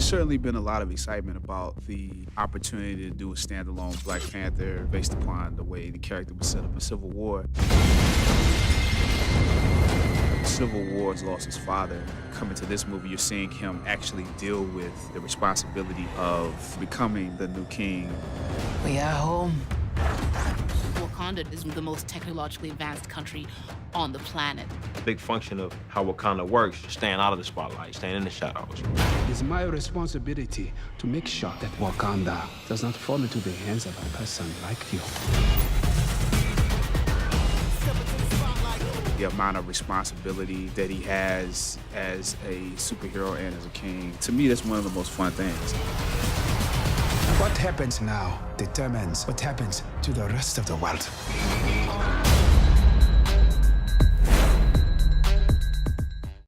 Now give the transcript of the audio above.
There's certainly been a lot of excitement about the opportunity to do a standalone Black Panther based upon the way the character was set up in Civil War. Civil War has lost his father. Coming to this movie, you're seeing him actually deal with the responsibility of becoming the new king. We are home. Wakanda is the most technologically advanced country on the planet. A big function of how Wakanda works, staying out of the spotlight, staying in the shadows. It's my responsibility to make sure that Wakanda does not fall into the hands of a person like you. The amount of responsibility that he has as a superhero and as a king, to me, that's one of the most fun things. What happens now determines what happens to the rest of the world.